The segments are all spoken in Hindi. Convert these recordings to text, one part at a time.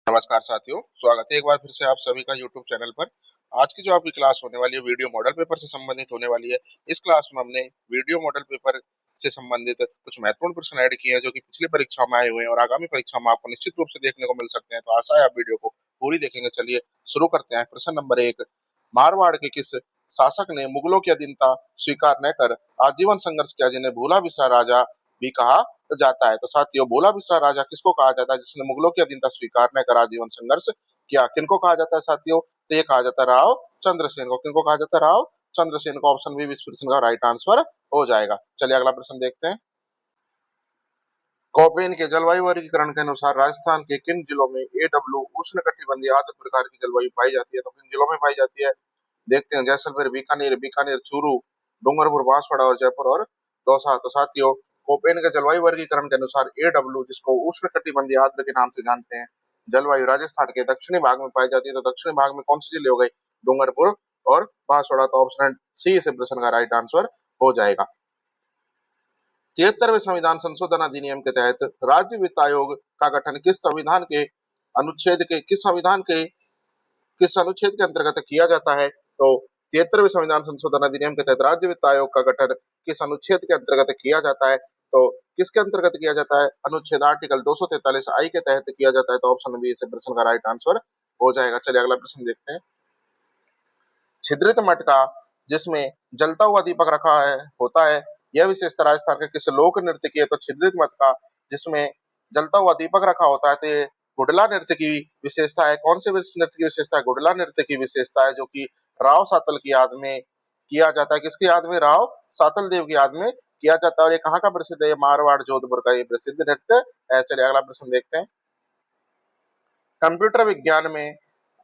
नमस्कार साथियों, स्वागत है एक बार फिर से आप सभी का YouTube चैनल पर। आज की जो आपकी क्लास होने वाली है वीडियो मॉडल पेपर से संबंधित होने वाली है। इस क्लास में हमने वीडियो मॉडल पेपर से संबंधित कुछ महत्वपूर्ण प्रश्न ऐड किए हैं जो कि पिछली परीक्षा में आए हुए हैं और आगामी परीक्षा में आपको निश्चित रूप से देखने को मिल सकते हैं। तो आशा है आप वीडियो को पूरी देखेंगे। चलिए शुरू करते हैं। प्रश्न नंबर 1, मारवाड़ के किस शासक ने मुगलों की अधीनता स्वीकार न कर आजीवन संघर्ष किया, जिन्हें भूला बिसरा राजा भी कहा जाता है? तो साथियों, भोला बिसरा राजा किसको कहा जाता है जिसने मुगलों की अधीनता स्वीकार न करा जीवन संघर्ष किया? किनको कहा जाता है साथियों? तो ये कहा जाता है राव चंद्रसेन को। किनको कहा जाता है? राव चंद्रसेन को। ऑप्शन बी इस प्रश्न का राइट आंसर हो जाएगा। चलिए अगला प्रश्न देखते हैं। कोपेन के जलवायु वर्गीकरण के अनुसार राजस्थान के किन जिलों में AW उष्ण कटिबंधीय आर्द्र प्रकार की जलवायु पाई जाती है? तो किन जिलों में पाई जाती है देखते हैं। जैसलमेर, बीकानेर, चूरू, डूंगरपुर, बांसवाड़ा और जयपुर और दौसा। तो साथियों, कोपेन के जलवायु वर्गीकरण के अनुसार AW, जिसको उष्ण कटिबंधीय आर्द्र के नाम से जानते हैं, जलवायु राजस्थान के दक्षिणी भाग में पाई जाती है। तो दक्षिणी भाग में कौन सी जिले हो गई? डूंगरपुर और बांसवाड़ा। तो ऑप्शन सी इस प्रश्न का राइट आंसर हो जाएगा। 73वें संविधान संशोधन अधिनियम के तहत राज्य वित्त आयोग का गठन किस अनुच्छेद के अंतर्गत किया जाता है? तो 73वें संविधान संशोधन अधिनियम के तहत राज्य वित्त आयोग का गठन किस अनुच्छेद के अंतर्गत किया जाता है? तो किसके अंतर्गत किया जाता है? अनुच्छेद आर्टिकल 243 आई के तहत किया जाता है। तो ऑप्शन बी इस प्रश्न का राइट आंसर हो जाएगा। चलिए अगला प्रश्न देखते हैं। छिद्रित मटका जिसमें जलता हुआ दीपक रखा है होता है, यह विशेषता राजस्थान के किस लोक नृत्य की है? तो छिद्रित मटका जिसमें जलता हुआ दीपक रखा होता है, तो ये गुडला नृत्य की विशेषता है। कौन से नृत्य की विशेषता है? गुडला नृत्य की विशेषता है, जो कि राव सातल की याद में किया जाता है। किसकी याद में? राव सातल देव की याद में किया जाता है। और ये कहाँ का प्रसिद्ध है? मारवाड़ जोधपुर का ये प्रसिद्ध नृत्य है। चलिए अगला प्रश्न देखते हैं। कंप्यूटर विज्ञान में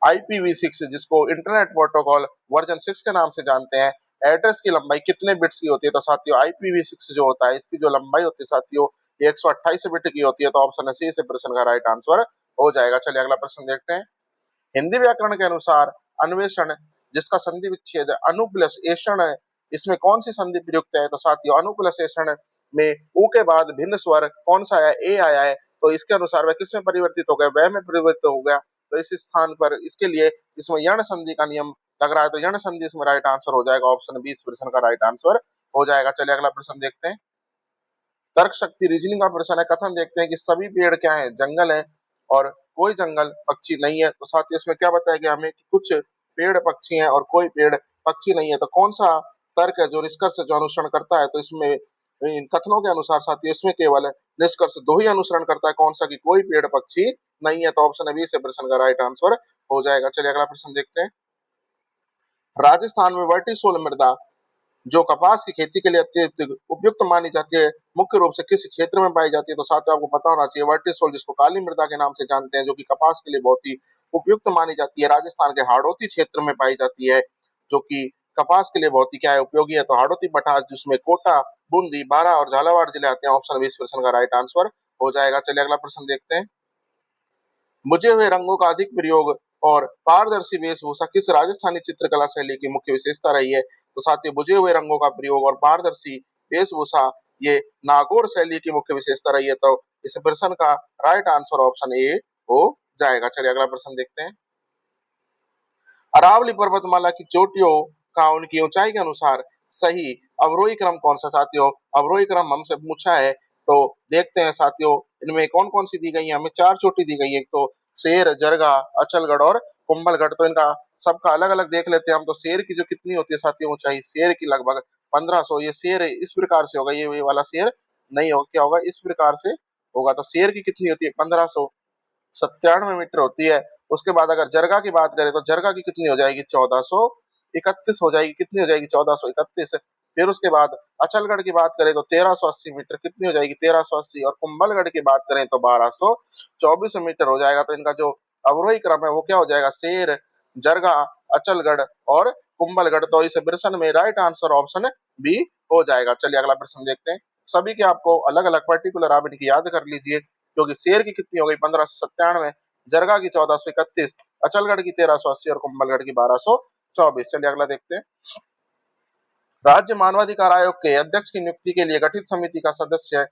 IPv6, जिसको इंटरनेट प्रोटोकॉल वर्जन 6 के नाम से जानते हैं, एड्रेस की लंबाई कितने बिट्स की होती है? तो साथियों, IPv6 जो होता है, इसकी जो लंबाई होती है साथियों, ये 128 बिट की होती है। तो ऑप्शन सी इस प्रश्न का राइट आंसर हो जाएगा। चलिए अगला प्रश्न देखते हैं। हिंदी व्याकरण के अनुसार अन्वेषण, जिसका संधि विच्छेद अनु प्लस एषण है, इसमें कौन सी संधि प्रयुक्त है? तो साथियों, अनु प्लस एषण में उ के बाद भिन्न स्वर कौन सा आया? ए आया है। तो इसके अनुसार वह किसमें परिवर्तित हो गया? वह में परिवर्तित हो गया। तो इस स्थान पर इसके लिए इसमें यण संधि का नियम लग रहा है। तो यण संधि इसमें राइट आंसर हो जाएगा। ऑप्शन बी इस प्रश्न का राइट आंसर हो जाएगा। चलिए अगला प्रश्न देखते हैं। तर्क शक्ति रीजनिंग का प्रश्न है। कथन देखते हैं कि सभी पेड़ क्या है? जंगल है और कोई जंगल पक्षी नहीं है। तो साथ ही इसमें क्या बताया गया हमें कि कुछ पेड़ पक्षी हैं और कोई पेड़ पक्षी नहीं है। तो कौन सा तर्क है जो निष्कर्ष जो अनुसरण करता है? तो इसमें इन कथनों के अनुसार साथियों इसमें केवल निष्कर्ष दो ही अनुसरण करता है। कौन सा? कि कोई पेड़ पक्षी नहीं है। तो ऑप्शन बी से प्रश्न का राइट आंसर हो जाएगा। चलिए अगला प्रश्न देखते हैं। राजस्थान में वर्टिसोल मृदा, जो कपास की खेती के लिए अत्यंत उपयुक्त मानी जाती है, मुख्य रूप से किस क्षेत्र में पाई जाती है? तो साथ ही आपको पता होना चाहिए, वर्टिसोल, जिसको काली मृदा के नाम से जानते हैं, जो कि कपास के लिए बहुत ही उपयुक्त मानी जाती है, राजस्थान के हाड़ौती क्षेत्र में पाई जाती है, जो कि कपास के लिए बहुत ही क्या है? उपयोगी है। तो हाड़ौती पठार, जिसमें कोटा, बूंदी, बारा और झालावाड़ जिले आते हैं। ऑप्शन 20 प्रश्न का राइट आंसर हो जाएगा। चलिए अगला प्रश्न देखते हैं। बुझे हुए रंगों का अधिक प्रयोग और पारदर्शी वेशभूषा किस राजस्थानी चित्रकला शैली की मुख्य विशेषता रही है? तो साथियों, बुझे हुए रंगों का प्रयोग और पारदर्शी वेशभूषा ये नागौर शैली की मुख्य विशेषता रही है। तो इस प्रश्न का राइट आंसर ऑप्शन ए हो जाएगा। चलिए अगला प्रश्न देखते हैं। अरावली पर्वतमाला की चोटियों का उनकी ऊंचाई के अनुसार सही अवरोही क्रम कौन सा? साथियों, अवरोही क्रम हमसे पूछा है, तो देखते हैं साथियों, इनमें कौन कौन सी दी गई है? हमें 4 चोटी दी गई है। एक तो शेर, जरगा, अचलगढ़ और कुंभलगढ़। तो इनका सबका अलग अलग देख लेते हैं हम। तो शेर की जो कितनी होती है साथियों ऊंचाई? शेर की लगभग 1500। ये शेर इस प्रकार से होगा, ये वाला शेर नहीं होगा, क्या होगा? इस प्रकार से होगा। तो शेर की कितनी होती है? 1597 मीटर होती है। उसके बाद अगर जरगा की बात करें तो जरगा की कितनी हो जाएगी? 1431 हो जाएगी। कितनी हो जाएगी? 1431। फिर उसके बाद अचलगढ़ की बात करें तो 1380 मीटर। कितनी हो जाएगी? 1380। और कुंभलगढ़ की बात करें तो 1224 मीटर हो जाएगा। तो इनका जो अवरोही क्रम है वो क्या हो जाएगा? शेर, जरगा, अचलगढ़ और कुंभलगढ़। तो इस प्रश्न में राइट आंसर ऑप्शन बी हो जाएगा। चलिए अगला प्रश्न देखते हैं। सभी के आपको अलग अलग पर्टिकुलर आप इनकी याद कर लीजिए, क्योंकि शेर की कितनी हो गई? 1597, जरगा की 1431, अचलगढ़ की 1380 और कुंभलगढ़ की 1224। चलिए अगला देखते हैं। राज्य मानवाधिकार आयोग के अध्यक्ष की नियुक्ति के लिए गठित समिति का सदस्य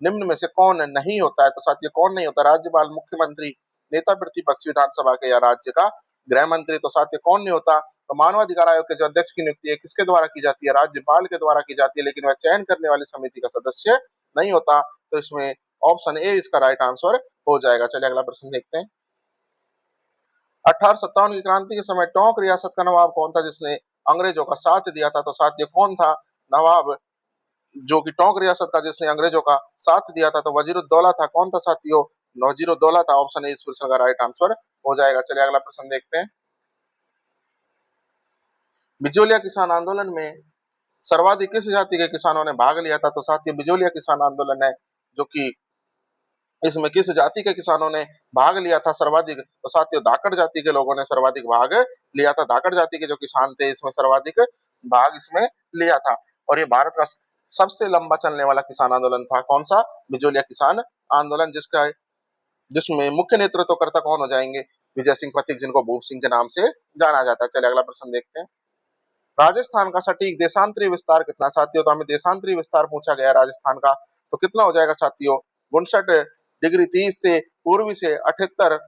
निम्न में से कौन नहीं होता है? तो साथियों, कौन नहीं होता? राज्यपाल, मुख्यमंत्री, नेता प्रतिपक्ष विधानसभा के या राज्य का। गृह मंत्री तो साथियों कौन नहीं होता, तो मानवाधिकार आयोग के जो अध्यक्ष की नियुक्ति है किसके द्वारा की जाती है, राज्यपाल के द्वारा की जाती है, लेकिन वह चयन करने वाली समिति का सदस्य नहीं होता। तो इसमें ऑप्शन ए इसका राइट आंसर हो जाएगा। चलिए अगला प्रश्न देखते हैं। 1857 की क्रांति के समय टोंक रियासत का नवाब कौन था जिसने अंग्रेजों का साथ दिया था, तो साथियों कौन था नवाब जो कि टोंक रियासत का जिसने अंग्रेजों का साथ दिया था, तो वजीरुद्दौला था। कौन था साथियों, वजीरुद्दौला था। ऑप्शन ए इस प्रश्न का राइट आंसर हो जाएगा। चलिए अगला प्रश्न देखते हैं। बिजोलिया किसान आंदोलन में सर्वाधिक किस जाति के किसानों ने भाग लिया था, तो साथियों बिजोलिया किसान आंदोलन है जो कि इसमें किस जाति के किसानों ने भाग लिया था सर्वाधिक, तो साथियों धाकड़ जाति के लोगों ने सर्वाधिक भाग लिया था। धाकड़ जाति के जो किसान थे इसमें सर्वाधिक भाग इसमें लिया था। और ये भारत का सबसे लंबा चलने वाला किसान आंदोलन था। कौन सा, बिजोलिया किसान आंदोलन, जिसमें मुख्य नेतृत्वकर्ता कौन हो जाएंगे, विजय सिंह पथिक, जिनको भूप सिंह के नाम से जाना जाता है। चलिए अगला प्रश्न देखते हैं। राजस्थान का सटीक देशांतरी विस्तार कितना, साथियों तो हमें देशांतरी विस्तार पूछा गया राजस्थान का, तो कितना हो जाएगा साथियों, 59 डिग्री 30 से पूर्वी से 78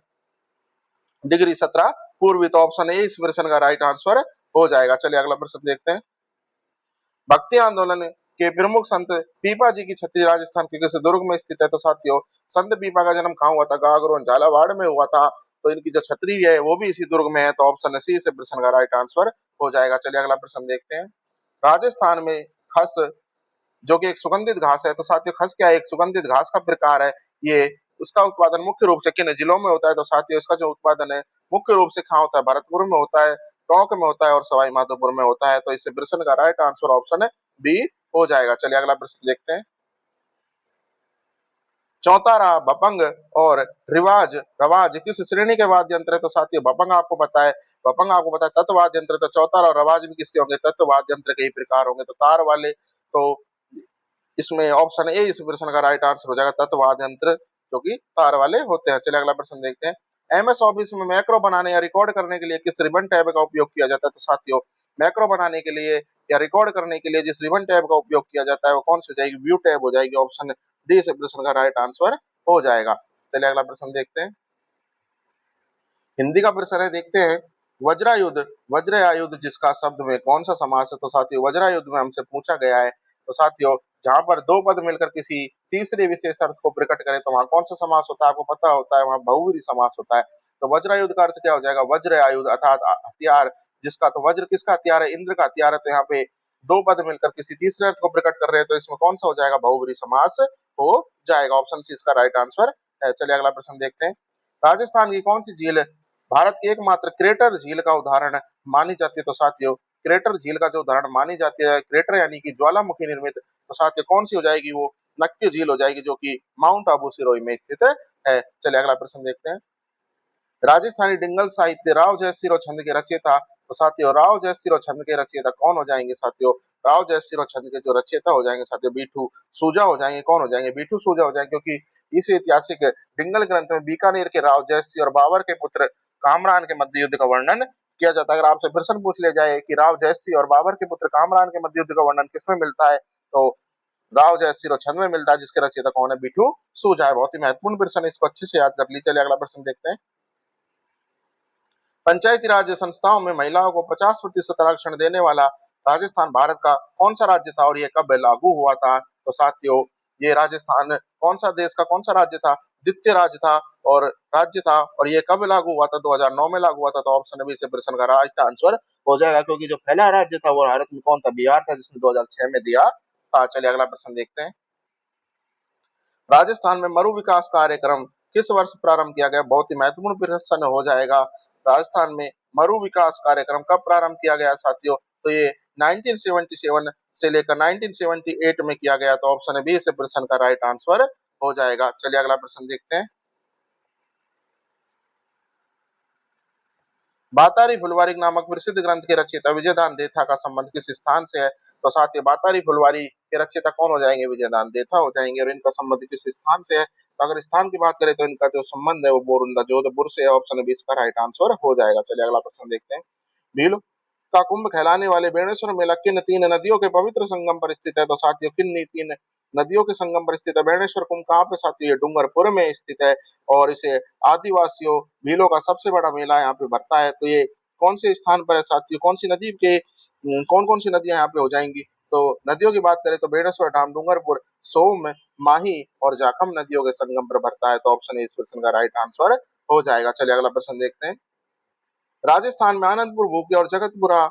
डिग्री 17 पूर्वी। तो ऑप्शन ए इस प्रश्न का राइट आंसर हो जाएगा। चलिए अगला प्रश्न देखते हैं। भक्ति आंदोलन के प्रमुख संत पीपा जी की छतरी राजस्थान के किस दुर्ग में स्थित है, तो साथियों संत पीपा का जन्म कहाँ हुआ था, गागरोन झालावाड़ में हुआ था। तो इनकी जो छतरी है वो भी इसी दुर्ग में है। तो ऑप्शन सी इस प्रश्न का राइट आंसर हो जाएगा। चलिए अगला प्रश्न देखते हैं। राजस्थान में खस जो कि एक सुगंधित घास है, तो साथियों खस क्या है, एक सुगंधित घास का प्रकार है। ये उसका उत्पादन मुख्य रूप से किन जिलों में होता है, तो साथियों इसका जो उत्पादन है मुख्य रूप से कहाँ होता है, भरतपुर में होता है, टोंक में होता है और सवाई माधोपुर में होता है। तो इस प्रश्न का राइट आंसर ऑप्शन बी हो जाएगा। चलिए अगला प्रश्न देखते हैं। चौतारा, भपंग और रिवाज रवाज किस श्रेणी के वाद्य यंत्र है, तो साथियों भपंग आपको पता है, तत्व वाद्य यंत्र। तो चौतारा और रवाज भी किसके होंगे, तत्व वाद्य यंत्र के ही प्रकार होंगे, तो तार वाले। तो इसमें ऑप्शन ए इस प्रश्न का राइट आंसर हो जाएगा, तत्व वाद्य यंत्र जो कि तार वाले होते हैं। चलिए अगला प्रश्न देखते हैं। एमएस ऑफिस में मैक्रो बनाने या रिकॉर्ड करने के लिए किस रिबन टैब का उपयोग किया जाता है, तो साथियों मैक्रो बनाने के लिए या रिकॉर्ड करने के लिए जिस रिबन टैब का उपयोग किया जाता है वो कौन सी हो जाएगी, व्यू टैब हो जाएगी। ऑप्शन डी इस प्रश्न का राइट आंसर हो जाएगा। चलिए अगला प्रश्न देखते हैं। हिंदी का प्रश्न है, देखते हैं। वज्रायुद्ध, वज्रयायुद्ध जिसका शब्द में कौन सा समास है, तो साथियों वज्रायुद्ध में हमसे पूछा गया है। तो साथियों जहां पर दो पद मिलकर किसी तीसरे विशेष अर्थ को प्रकट करें तो वहां कौन सा समास होता है, आपको पता होता है, वहां बहुव्रीहि समास होता है। तो वज्रायुद्ध का अर्थ क्या हो जाएगा, वज्रयायुद्ध अर्थात हथियार जिसका, तो वज्र किसका हथियार है, इंद्र का हथियार है। तो यहाँ पे दो पद मिलकर किसी तीसरे अर्थ को प्रकट कर रहे हैं, तो इसमें कौन सा हो जाएगा, बहुव्रीहि समास हो जाएगा। ऑप्शन सी इसका राइट आंसर है। चलिए अगला प्रश्न देखते हैं। राजस्थान की कौन सी झील भारत की एकमात्र क्रेटर झील का उदाहरण मानी जाती है, तो साथियों क्रेटर झील का जो उदाहरण मानी जाती है, क्रेटर यानी कि ज्वालामुखी निर्मित, तो साथियों कौन सी हो जाएगी, वो नक्की झील हो जाएगी जो कि माउंट आबू सिरोही में स्थित है। चलिए अगला प्रश्न देखते हैं। राजस्थानी डिंगल साहित्य राव जयसिंह छंद के रचयिता, तो साथियों राव जयसिंह छंद के रचयिता कौन हो जाएंगे, साथियों राव जयसिंह छंद के जो रचयिता हो जाएंगे साथियों बीठू सूजा हो जाएंगे। कौन हो जाएंगे, बीठू सूजा हो जाएंगे, क्योंकि इस ऐतिहासिक डिंगल ग्रंथ में बीकानेर के राव जयसिंह और बाबर के पुत्र कामरान के मध्य युद्ध का वर्णन किया जाता है। अगर आपसे प्रश्न पूछ लिया जाए कि राव जयसिंह और बाबर के पुत्र कामरान के मध्य युद्ध का वर्णन किसमें मिलता है, तो राव जयसिंह छंद में मिलता है, जिसके रचयिता कौन है, बीठू सूजा है। बहुत ही महत्वपूर्ण प्रश्न है, इसको अच्छे से याद कर लीजिए। चलिए अगला प्रश्न देखते हैं। पंचायती राज संस्थाओं में महिलाओं को 50% आरक्षण देने वाला राजस्थान भारत का कौन सा राज्य था और ये कब लागू हुआ था, तो साथियों ये राजस्थान कौन सा देश का कौन सा राज्य था, द्वितीय राज्य था और राज्य था, और ये कब लागू हुआ था, 2009 में लागू हुआ था। तो ऑप्शन बी से प्रश्न का राइट आंसर हो जाएगा, क्योंकि जो पहला राज्य था वो भारत में कौन था, बिहार था, जिसने 2006 में दिया था। चलिए अगला प्रश्न देखते हैं। राजस्थान में मरु विकास कार्यक्रम किस वर्ष प्रारंभ किया गया, बहुत ही महत्वपूर्ण प्रश्न हो जाएगा। राजस्थान में मरु विकास कार्यक्रम कब प्रारंभ किया गया साथियों, तो ये 1977 से लेकर 1978 में किया गया। तो ऑप्शन बी इस प्रश्न का राइट आंसर हो जाएगा। चलिए अगला प्रश्न देखते हैं। बातारी फुलवारी नामक प्रसिद्ध ग्रंथ के रचयिता विजयदान देथा का संबंध किस स्थान से है, तो साथियों बातारी फुलवारी के रचयिता कौन हो जाएंगे, विजयदान देथा हो जाएंगे, और इनका संबंध किस स्थान से है, तो अगर स्थान की बात करें तो इनका जो संबंध है वो बोरुंदा जोधपुर से है। ऑप्शन बी इसका राइट आंसर हो जाएगा। चलिए अगला प्रश्न देखते हैं। भील का कुंभ कहलाने वाले बेणेश्वर मेला किन तीन नदियों के पवित्र संगम पर स्थित है, तो साथियों किन तीन नदियों के संगम पर स्थित है। बेणेश्वर कुंभ कहाँ पे साथियों? ये डूंगरपुर में स्थित है और इसे आदिवासियों भीलों का सबसे बड़ा मेला यहाँ पे भरता है। तो ये कौन से स्थान पर है साथियों? कौन सी नदी के कौन कौन सी नदियां यहाँ पे हो जाएंगी? तो नदियों की बात करें तो बेणेश्वर डाम डूंगरपुर, सोम, माही और जाखम नदियों के संगम पर भरता है। तो ऑप्शन ए इस प्रश्न का राइट आंसर हो जाएगा। चलिए अगला प्रश्न देखते हैं। राजस्थान में आनंदपुर भूकिया और जगतपुरा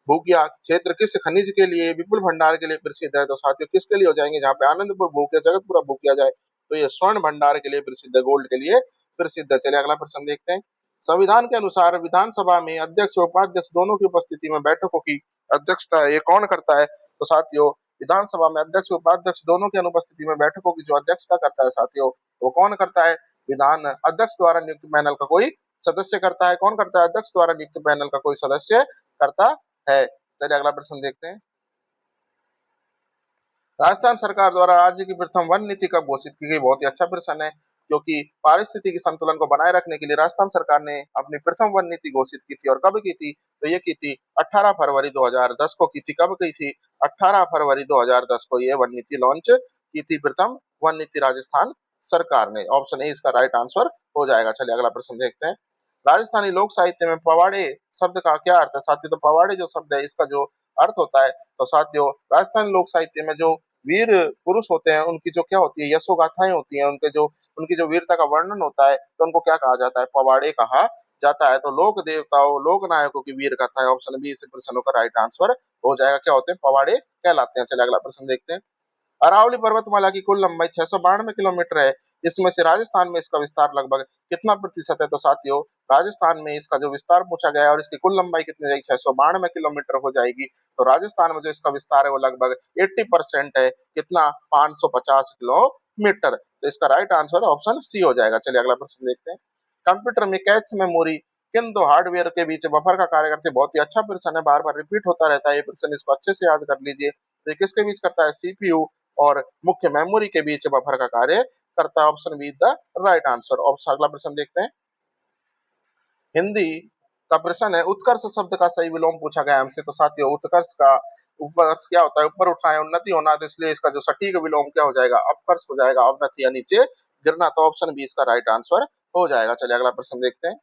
भूकिया क्षेत्र किस खनिज के लिए, विपुल भंडार के लिए प्रसिद्ध है? तो साथियों किसके लिए हो जाएंगे जहाँ पे आनंदपुर भूकिया जगतपुरा भूकिया जाए? तो ये स्वर्ण भंडार के लिए प्रसिद्ध है, गोल्ड के लिए प्रसिद्ध है। चलिए अगला प्रश्न देखते हैं। संविधान के अनुसार विधानसभा में अध्यक्ष और उपाध्यक्ष दोनों की उपस्थिति में बैठकों की अध्यक्षता ये कौन करता है? तो साथियों विधानसभा में अध्यक्ष और उपाध्यक्ष दोनों की अनुपस्थिति में बैठकों की जो अध्यक्षता करता है साथियों, वो कौन करता है? विधान अध्यक्ष द्वारा नियुक्त पैनल का कोई सदस्य करता है। कौन करता है? अध्यक्ष द्वारा नियुक्त पैनल का कोई सदस्य करता है। चलिए अगला प्रश्न देखते हैं। राजस्थान सरकार द्वारा राज्य की प्रथम वन नीति कब घोषित की गई? बहुत ही अच्छा प्रश्न है, क्योंकि पारिस्थितिकी संतुलन को बनाए रखने के लिए राजस्थान सरकार ने अपनी प्रथम वन नीति घोषित की थी। और कब की थी? तो ये की थी 18 फरवरी 2010 को की थी। कब की थी? 18 फरवरी 2010 को ये वन नीति लॉन्च की थी, प्रथम वन नीति राजस्थान सरकार ने। ऑप्शन ए इसका राइट आंसर हो जाएगा। चलिए अगला प्रश्न देखते हैं। राजस्थानी लोक साहित्य में पवाड़े शब्द का क्या अर्थ है? साथियों तो पवाड़े जो शब्द है इसका जो अर्थ होता है, तो साथियों राजस्थानी लोक साहित्य में जो वीर पुरुष होते हैं उनकी जो क्या होती है, यशोगाथाएं होती हैं, उनकी जो वीरता का वर्णन होता है, तो उनको क्या कहा जाता है? पवाड़े कहा जाता है। तो लोक देवताओं लोक नायकों की वीर गाथाएं, ऑप्शन बी इस प्रश्न का राइट आंसर हो जाएगा। क्या होते हैं? पवाड़े कहलाते हैं। चलिए अगला प्रश्न देखते हैं। अरावली पर्वतमाला की कुल लंबाई 692 किलोमीटर है। इसमें से राजस्थान में इसका विस्तार लगभग कितना प्रतिशत है? तो साथियों राजस्थान में इसका जो विस्तार पूछा गया है और इसकी कुल लंबाई कितनी जाएगी? 692 किलोमीटर हो जाएगी। तो राजस्थान में जो इसका विस्तार है वो लगभग 80% है। कितना? 550 किलोमीटर। तो इसका राइट आंसर ऑप्शन सी हो जाएगा। चलिए अगला प्रश्न देखते हैं। कंप्यूटर में कैच मेमोरी किन दो हार्डवेयर के बीच बफर का कार्य करती है? बहुत ही अच्छा प्रश्न है, बार बार रिपीट होता रहता है ये प्रश्न, इसको अच्छे से याद कर लीजिए। तो ये किसके बीच करता है? सीपीयू और मुख्य मेमोरी के बीच बफर का कार्य करता है। Option be the right answer. Option अगला प्रश्न देखते हैं। हिंदी का प्रश्न है, उत्कर्ष शब्द का सही विलोम पूछा गया हमसे। तो साथियों उत्कर्ष का उपअर्थ क्या होता है? ऊपर उठना है, उन्नति होना, तो इसलिए इसका जो सटीक विलोम क्या हो जाएगा? अपकर्ष हो जाएगा, अवनति या नीचे गिरना। तो ऑप्शन बी इसका राइट आंसर हो जाएगा। चलिए अगला प्रश्न देखते हैं।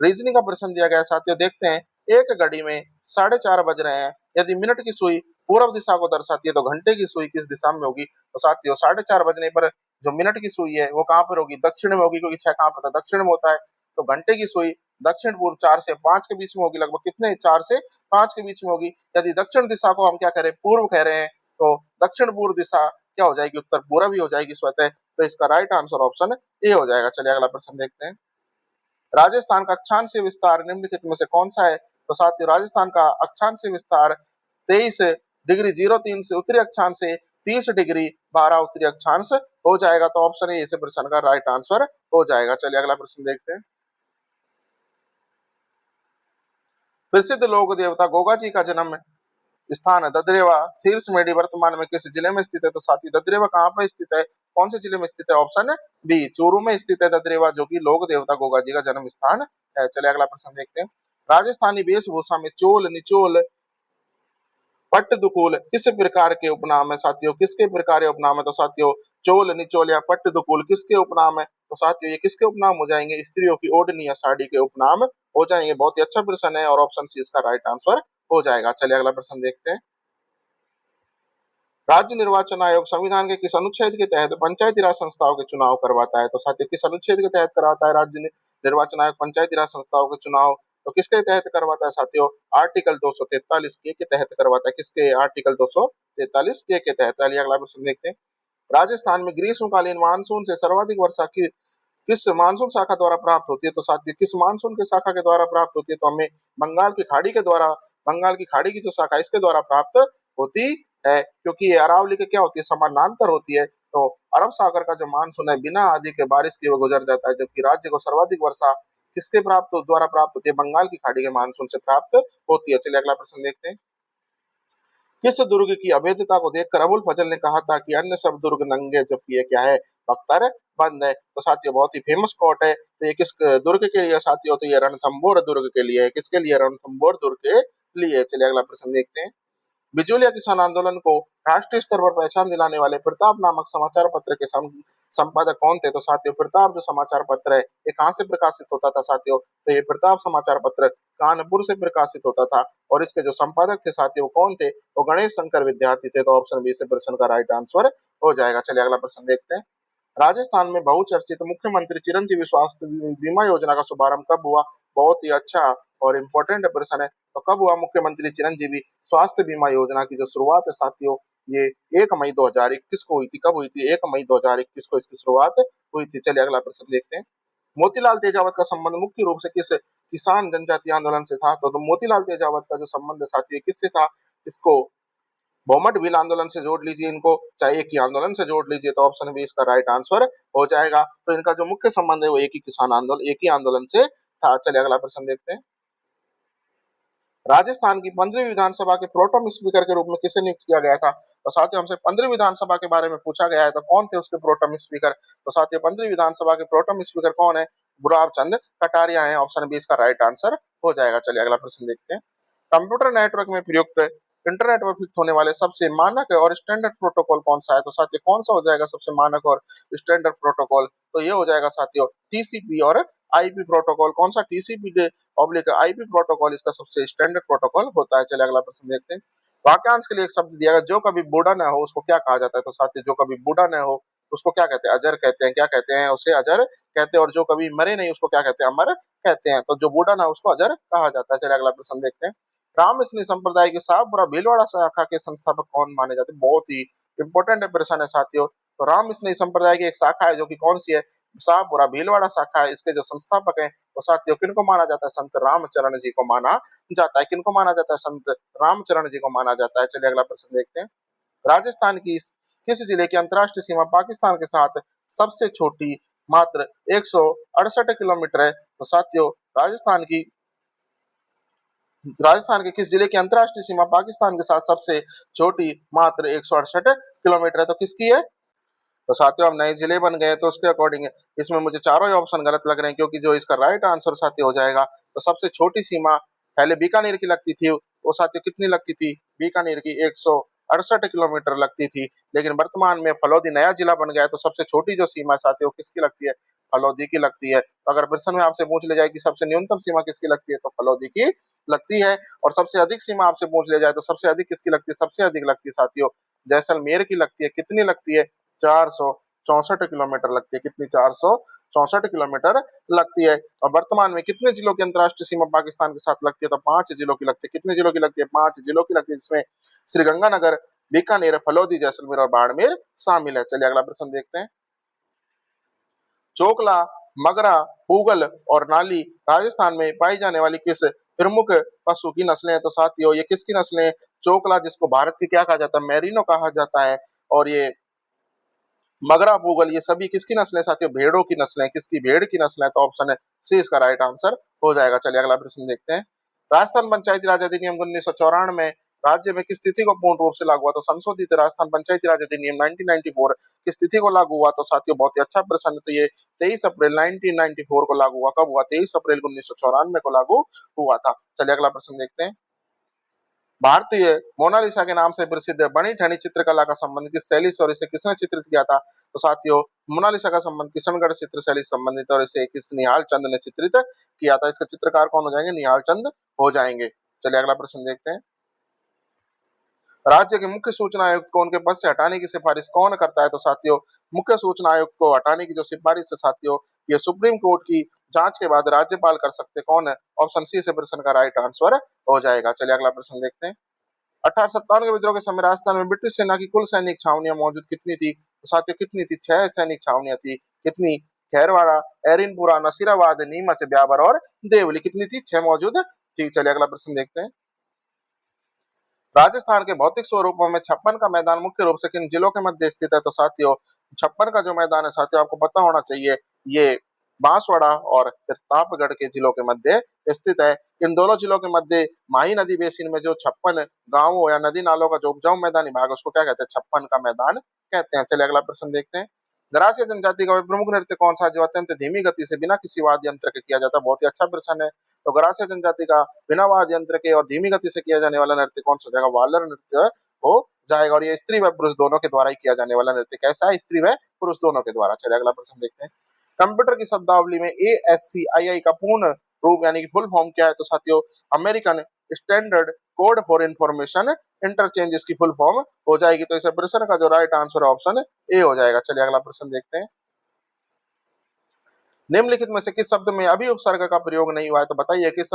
रीजनिंग का प्रश्न दिया गया है साथियों, देखते हैं। एक घड़ी में 4:30 बज रहे हैं। यदि मिनट की सुई पूर्व दिशा को दर्शाती है तो घंटे की सुई किस दिशा में होगी? तो साथियों 4:30 बजने पर जो मिनट की सुई है वो कहाँ पर होगी? दक्षिण में होगी, क्योंकि 6 कहाँ पर था? दक्षिण में होता है। तो घंटे की सुई दक्षिण पूर्व 4 से 5 के बीच में होगी, लगभग कितने? 4 से 5 के बीच में होगी। यदि दक्षिण दिशा को हम क्या कह रहे हैं? पूर्व कह रहे हैं, तो दक्षिण पूर्व दिशा क्या हो जाएगी? उत्तर पूर्व ही हो जाएगी स्वतः। तो इसका राइट आंसर ऑप्शन ए हो जाएगा। चलिए अगला प्रश्न देखते हैं। राजस्थान का अक्षांशीय विस्तार निम्नलिखित में से कौन सा है? तो साथियों राजस्थान का अक्षांशीय विस्तार 23 डिग्री 03 से उत्तरी अक्षांश से 30 डिग्री 12 उत्तरी अक्षांश हो जाएगा। तो ऑप्शन ए इस प्रश्न का राइट आंसर हो जाएगा। चलिए अगला प्रश्न देखते हैं। प्रसिद्ध लोक देवता गोगा जी का जन्म स्थान ददरेवा शीर्ष मेडी वर्तमान में किस जिले में स्थित है? तो साथी ददरेवा कहाँ पर स्थित है? कौन से जिले में स्थित है? ऑप्शन बी चूरू में स्थित है ददरेवा, जो कि लोक देवता गोगा जी का जन्म स्थान है। चलिए अगला प्रश्न देखते हैं। राजस्थानी वेशभूषा में चोल, निचोल, पट्टदुकूल किस प्रकार के उपनाम है? साथियों किसके प्रकार के उपनाम है? तो साथियों चोल, निचोल या पट्टदुकूल किसके उपनाम है? तो साथियों ये किसके उपनाम हो जाएंगे? स्त्रियों की ओढ़नी या साड़ी के उपनाम हो जाएंगे। बहुत ही अच्छा प्रश्न है और ऑप्शन सी इसका राइट आंसर हो जाएगा। चलिए अगला प्रश्न देखते हैं। राज्य निर्वाचन आयोग संविधान के किस अनुच्छेद के तहत पंचायती राज संस्थाओं के चुनाव करवाता है? तो साथियों किस अनुच्छेद के तहत करवाता है राज्य निर्वाचन आयोग पंचायती राज संस्थाओं के चुनाव? तो किसके तहत करवाता है साथियों? आर्टिकल 243 के तहत करवाता है। किसके? आर्टिकल 243 के तहत। चलिए अगला प्रश्न देखते हैं। राजस्थान में ग्रीष्मकालीन मानसून से सर्वाधिक वर्षा की किस मानसून शाखा द्वारा प्राप्त होती है? तो साथियों किस मानसून के शाखा के द्वारा प्राप्त होती है? तो हमें बंगाल की खाड़ी के द्वारा, बंगाल की खाड़ी की जो शाखा इसके द्वारा प्राप्त होती है, क्योंकि ये अरावली के क्या होती है? समानांतर होती है। तो अरब सागर का जो मानसून है बिना आदि के बारिश के वो गुजर जाता है, जबकि राज्य को सर्वाधिक वर्षा किसके द्वारा प्राप्त होती है? बंगाल की खाड़ी के मानसून से प्राप्त होती है। चलिए अगला प्रश्न देखते हैं। किस दुर्ग की अभेद्यता को देखकर अबुल फजल ने कहा था कि अन्य सब दुर्ग नंगे जबकि ये क्या है? बख्तर बंद है। तो साथियों बहुत ही फेमस कोट है। तो ये किस दुर्ग के लिए साथियों? तो ये रणथंबोर दुर्ग के लिए है। किसके लिए? रणथंबोर दुर्ग के लिए। चलिए अगला प्रश्न देखते हैं। बिजूलिया किसान आंदोलन को राष्ट्रीय स्तर पर पहचान दिलाने वाले प्रताप नामक समाचार पत्र के संपादक कौन थे? तो साथियों प्रताप जो समाचार पत्र है ये कहाँ से प्रकाशित होता था साथियों? तो ये प्रताप समाचार पत्र कानपुर से प्रकाशित होता था और इसके जो संपादक थे साथियों कौन थे? वो गणेश शंकर विद्यार्थी थे। तो ऑप्शन बी से प्रश्न का राइट आंसर हो जाएगा। चलिए अगला प्रश्न देखते हैं। राजस्थान में बहुचर्चित मुख्यमंत्री चिरंजीवी स्वास्थ्य बीमा योजना का शुभारंभ कब हुआ? बहुत ही अच्छा और इम्पोर्टेंट प्रश्न है। तो कब हुआ मुख्यमंत्री चिरंजीवी स्वास्थ्य बीमा योजना की जो शुरुआत है साथियों ये 1 मई 2021 को हुई थी। कब हुई थी? 1 मई 2021 को इसकी शुरुआत हुई थी। चलिए अगला प्रश्न देखते हैं। मोतीलाल तेजावत का संबंध मुख्य रूप से किस किसान जनजाति आंदोलन से था? तो मोतीलाल तेजावत का जो संबंध है साथियों किससे था? इसको बहुमत बिल आंदोलन से जोड़ लीजिए इनको, चाहे एक ही आंदोलन से जोड़ लीजिए। तो ऑप्शन बी इसका राइट आंसर हो जाएगा। तो इनका जो मुख्य संबंध है वो एक ही किसान आंदोलन एक ही आंदोलन से था। चलिए अगला प्रश्न देखते हैं। राजस्थान की 15वीं विधानसभा के प्रोटेम स्पीकर के रूप में किसे नियुक्त किया गया था? तो साथियों हमसे 15वीं विधानसभा के बारे में पूछा गया है तो कौन थे उसके प्रोटेम स्पीकर? तो साथियों 15वीं विधानसभा के प्रोटेम स्पीकर कौन है? बुराब चंद कटारिया है। ऑप्शन बी इसका राइट आंसर हो जाएगा। चलिए अगला प्रश्न देखते हैं। कंप्यूटर नेटवर्क में प्रयुक्त इंटरनेट पर प्रयुक्त होने वाले सबसे मानक और स्टैंडर्ड प्रोटोकॉल कौन सा है? तो साथियों कौन सा हो जाएगा सबसे मानक और स्टैंडर्ड प्रोटोकॉल? तो ये हो जाएगा साथियों टीसीपी और आईपी प्रोटोकॉल। कौन सा? टीसीपी ऑब्लिक आईपी प्रोटोकॉल इसका सबसे स्टैंडर्ड प्रोटोकॉल होता है। चलिए अगला प्रश्न देखते हैं। वाक्यांश के लिए एक शब्द दिया गया, जो कभी बूढ़ा न हो उसको क्या कहा जाता है? तो साथियों जो कभी बूढ़ा न हो उसको क्या कहते हैं? अजर कहते हैं। क्या कहते हैं? उसे अजर कहते हैं। और जो कभी मरे नहीं उसको क्या कहते हैं? अमर कहते हैं। तो जो बूढ़ा ना हो उसको अजर कहा जाता है। चलिए अगला प्रश्न देखते हैं। रामस्नी संप्रदाय के शाहपुरा भीलवाड़ा शाखा के संस्थापक कौन माने जाते हैं? बहुत ही इंपॉर्टेंट प्रश्न है साथियों। तो रामस्नी संप्रदाय की एक शाखा है जो कि कौन सी है? शाहपुरा भीलवाड़ा शाखा है। इसके जो संस्थापक है वो साथियों किनको माना जाता है? संत रामचरण जी को माना जाता है। किनको माना जाता है? संत रामचरण जी को माना जाता है। चलिए अगला प्रश्न देखते हैं। राजस्थान की किस जिले की अंतरराष्ट्रीय सीमा पाकिस्तान के साथ सबसे छोटी मात्र 168 किलोमीटर है? तो साथियों राजस्थान के किस जिले की अंतरराष्ट्रीय सीमा पाकिस्तान के साथ सबसे छोटी मात्र 168 किलोमीटर है? तो किसकी है? तो साथियों अब नए जिले बन गए तो उसके अकॉर्डिंग इसमें मुझे चारों ही ऑप्शन गलत लग रहे हैं क्योंकि जो इसका राइट आंसर साथियों हो जाएगा तो सबसे छोटी सीमा पहले बीकानेर की लगती थी। वो साथियों कितनी लगती थी? बीकानेर की 168 किलोमीटर लगती थी। लेकिन वर्तमान में फलौदी नया जिला बन गया है तो सबसे छोटी जो सीमा साथियों किसकी लगती है? फलौदी की लगती है। तो अगर प्रश्न में आपसे पूछ लिया जाए कि सबसे न्यूनतम सीमा किसकी लगती है तो फलौदी की लगती है। और सबसे अधिक सीमा आपसे पूछ लिया जाए तो सबसे अधिक किसकी लगती है? सबसे अधिक लगती है साथियों जैसलमेर की लगती है। कितनी लगती है? 464 किलोमीटर लगती है। कितनी? 464 किलोमीटर लगती है। और वर्तमान में कितने जिलों की अंतरराष्ट्रीय सीमा पाकिस्तान के साथ लगती है? तो 5 जिलों की लगती है। कितने जिलों की लगती है? 5 जिलों की लगती है जिसमें श्रीगंगानगर, बीकानेर, फलौदी, जैसलमेर और बाड़मेर शामिल है। चलिए अगला प्रश्न देखते हैं। चोकला, मगरा, पूगल और नाली राजस्थान में पाई जाने वाली किस प्रमुख पशु की नस्लें हैं? तो साथियों ये किसकी नस्लें हैं? चोकला जिसको भारत की क्या कहा जाता है? मेरिनो कहा जाता है। और ये मगरा पूगल ये सभी किसकी नस्लें साथियों? भेड़ों की नस्लें। किसकी? भेड़ की नस्लें। तो ऑप्शन है सी इसका राइट आंसर हो जाएगा। चलिए अगला प्रश्न देखते हैं। राजस्थान पंचायती राज अधिनियम 1994 में राज्य में किस तिथि को पूर्ण रूप से लागू हुआ? तो संशोधित राजस्थान पंचायती राज अधिनियम 1994 किस तिथि को लागू हुआ? तो साथियों बहुत ही अच्छा प्रश्न। तो ये 23 अप्रैल 1994 को लागू हुआ। कब हुआ? 23 अप्रैल 1994 को लागू हुआ था। चलिए अगला प्रश्न देखते हैं। भारतीय मोनालिसा के नाम से प्रसिद्ध बनी ठनी चित्रकला का संबंध किस शैली से और इसे किसने चित्रित किया था? तो साथियों मोनालिसा का संबंध किशनगढ़ चित्र शैली से संबंधित और इसे किस निहाल चंद ने चित्रित किया था? इसका चित्रकार कौन हो जाएंगे? निहाल चंद हो जाएंगे। चलिए अगला प्रश्न देखते हैं। राज्य के मुख्य सूचना आयुक्त को उनके पद से हटाने की सिफारिश कौन करता है? तो साथियों मुख्य सूचना आयुक्त को हटाने की जो सिफारिश है साथियों ये सुप्रीम कोर्ट की जांच के बाद राज्यपाल कर सकते कौन है? ऑप्शन सी से प्रश्न का राइट आंसर हो जाएगा। चलिए अगला प्रश्न देखते हैं। 1857 के विद्रोह के समय राजस्थान में ब्रिटिश सेना की कुल सैनिक छावनियां मौजूद कितनी थी? तो साथियों कितनी थी? 6 सैनिक छावनियां थी। कितनी? खैरवाड़ा, एरिनपुरा, नसीराबाद, नीमच, ब्यावर और देवली। कितनी थी? 6 मौजूद थी। चलिए अगला प्रश्न देखते हैं। राजस्थान के भौतिक स्वरूपों में छप्पन का मैदान मुख्य रूप से किन जिलों के मध्य स्थित है? तो साथियों छप्पन का जो मैदान है साथियों आपको पता होना चाहिए ये बांसवाड़ा और प्रतापगढ़ के जिलों के मध्य स्थित है। इन दोनों जिलों के मध्य माही नदी बेसिन में जो 56 गांवों या नदी नालों का जो उपजाऊ मैदानी भाग है उसको क्या कहते हैं? छप्पन का मैदान कहते हैं। चलिए अगला प्रश्न देखते हैं। गरासिया जनजाति का प्रमुख नृत्य कौन सा है जो अत्यंत धीमी गति से बिना किसी वाद्य यंत्र के किया जाता है? बहुत ही अच्छा प्रश्न है। तो गरासिया जनजाति का बिना वाद्य यंत्र के और धीमी गति से किया जाने वाला नृत्य कौन सा हो जाएगा? वालर नृत्य हो जाएगा। और ये स्त्री व पुरुष दोनों के द्वारा ही किया जाने वाला नृत्य कैसा है? स्त्री व पुरुष दोनों के द्वारा। चलिए अगला प्रश्न देखते हैं। कंप्यूटर की शब्दावली में ASCII का पूर्ण रूप यानी कि फुल फॉर्म क्या है? तो साथियों American standard code for information interchange इसकी फुल फॉर्म हो जाएगी। तो इस प्रश्न का जो राइट आंसर है ऑप्शन ए हो जाएगा। चलिए अगला प्रश्न देखते हैं। निम्नलिखित में से किस शब्द में अभी उपसर्ग का प्रयोग नहीं हुआ है? तो बताइए किस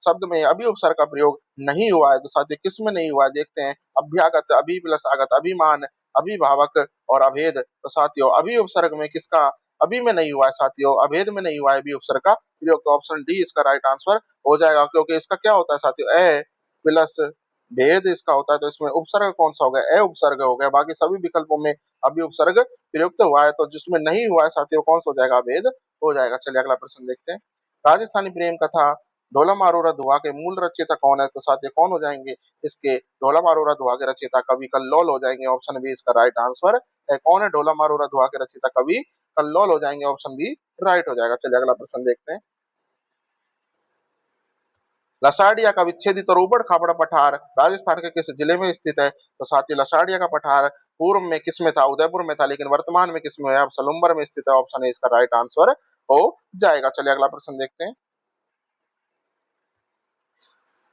शब्द में अभी उपसर्ग का प्रयोग नहीं हुआ है? तो साथियों किस में नहीं हुआ है? देखते हैं। अभ्यागत, अभी प्लस आगत, अभिमान, अभिभावक और अभेद। तो साथियों अभी उपसर्ग में किसका अभी में नहीं हुआ है? साथियों अभेद में नहीं हुआ है अभी उपसर्ग का प्रयोग। तो ऑप्शन डी इसका राइट आंसर हो जाएगा, क्योंकि इसका क्या होता है साथियों? ए प्लस भेद इसका होता है। तो इसमें उपसर्ग कौन सा हो गया? ए उपसर्ग हो गया। बाकी सभी विकल्पों में अभी उपसर्ग प्रयुक्त हुआ है। तो जिसमें नहीं हुआ है साथियों कौन सा हो जाएगा? भेद हो जाएगा। चलिए अगला प्रश्न देखते हैं। राजस्थानी प्रेम कथा ढोला मारूरा धुआ के मूल रचयिता कौन है? तो साथियों कौन हो जाएंगे इसके? ढोला मारूरा धुआ के रचयिता कवि कल्लोल हो जाएंगे। ऑप्शन बी इसका राइट आंसर है। कौन है ढोला मारूरा धुआ के रचयिता? कवि कल्लोल हो जाएंगे। ऑप्शन बी राइट हो जाएगा। चलिए अगला प्रश्न देखते हैं। लसाड़िया का विच्छेदित और ऊबड़ खाबड़ पठार राजस्थान के किस जिले में स्थित है? तो साथियों लसाड़िया का पठार पूर्व में किस में था? उदयपुर में था। लेकिन वर्तमान में किस में है? अब सलुम्बर में स्थित है। ऑप्शन है इसका राइट आंसर हो जाएगा। चलिए अगला प्रश्न देखते हैं।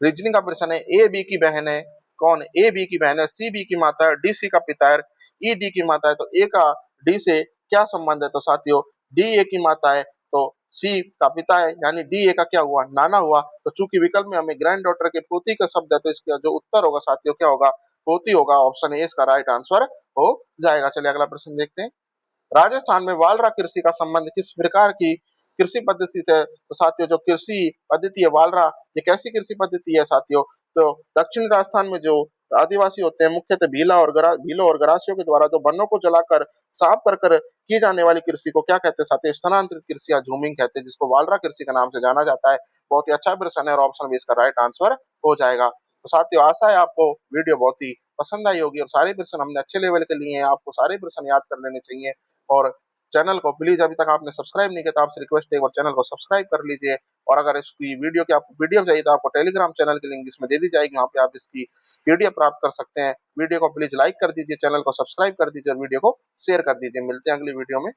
रीजनिंग का प्रश्न है। ए बी की बहन है। कौन? ए बी की बहन है, सी बी की माता है, डी सी का पिता है, ई डी की माता है। तो ए का डी से क्या संबंध है? तो साथियों डी ए की माता है, तो सी का पिता है, यानी डी ए का क्या हुआ? नाना हुआ। तो चूंकि विकल्प में हमें ग्रैंड डॉटर के पोती का शब्द है, तो इसका जो उत्तर होगा साथियों क्या होगा? पोती होगा। ऑप्शन ए इसका राइट आंसर हो जाएगा। चलिए अगला प्रश्न देखते हैं। राजस्थान में वालरा कृषि का संबंध किस प्रकार की कृषि पद्धति से? तो साथियों जो कृषि पद्धति है वालरा, ये कैसी कृषि पद्धति है साथियों? तो दक्षिण राजस्थान में जो आदिवासी होते हैं मुख्यतः भीलों और गरासियों के द्वारा जो वनों को जलाकर साफ कर कर की जाने वाली कृषि को क्या कहते हैं साथियों? स्थानांतरित कृषि या झूमिंग कहते हैं, जिसको वालरा कृषि का नाम से जाना जाता है। बहुत ही अच्छा प्रश्न है और ऑप्शन बी इसका राइट आंसर हो जाएगा। तो साथियों आशा है आपको वीडियो बहुत ही पसंद आई होगी और सारे प्रश्न हमने अच्छे लेवल के लिए हैं। आपको सारे प्रश्न याद कर लेने चाहिए। और चैनल को प्लीज अभी तक आपने सब्सक्राइब नहीं किया तो आपसे रिक्वेस्ट है एक बार चैनल को सब्सक्राइब कर लीजिए। और अगर इसकी वीडियो की आपको पीडीएफ चाहिए तो आपको टेलीग्राम चैनल की लिंक इसमें दे दी जाएगी, वहां पे आप इसकी पीडीएफ प्राप्त कर सकते हैं। वीडियो को प्लीज लाइक कर दीजिए, चैनल को सब्सक्राइब कर दीजिए और वीडियो को शेयर कर दीजिए। मिलते हैं अगली वीडियो में।